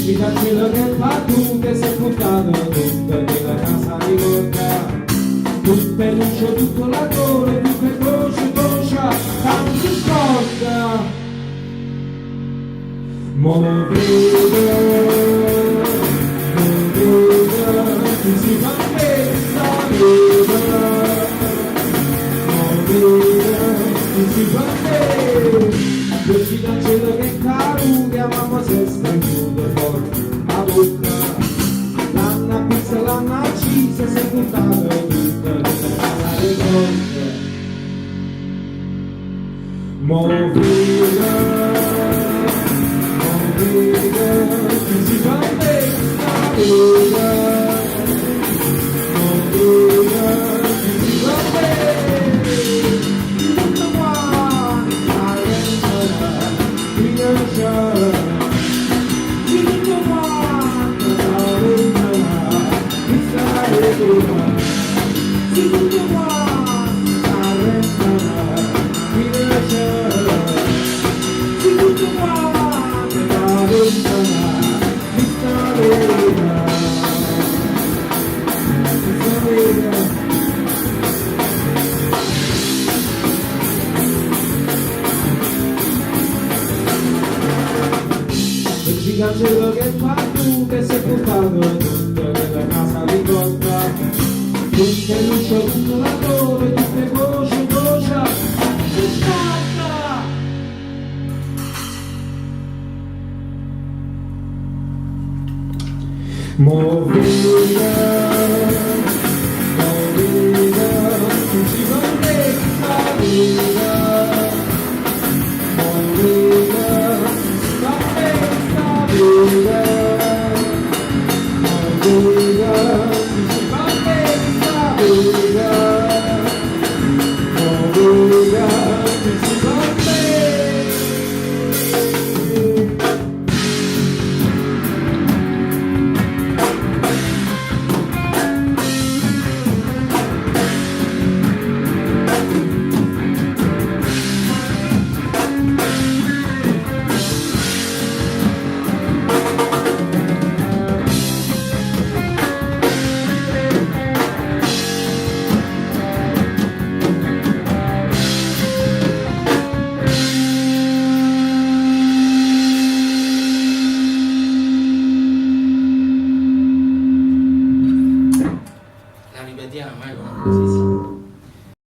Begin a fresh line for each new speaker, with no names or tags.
Mira il cielo che fa tu che sei buttato tutto nella casa di corda, tutte luce, tutto lavoro, tutte voce, tanto scorda. Mo vedo, ti si fa questa vita, mo vedo, ti si fa questa. Così dal cielo che caro, che mamma si è spenduto forte a bocca, l'hanno appizza, l'hanno accisa, si è buttato tutta le cose. Mo vedo, ti si fa questa vita, mo vedo, ti si fa questa. Tutto quanto il cielo che fa tu che sei buttato tutto nella casa di corda, tutte luce, tutto lavoro, tutte voci, e scatta. Mo vedo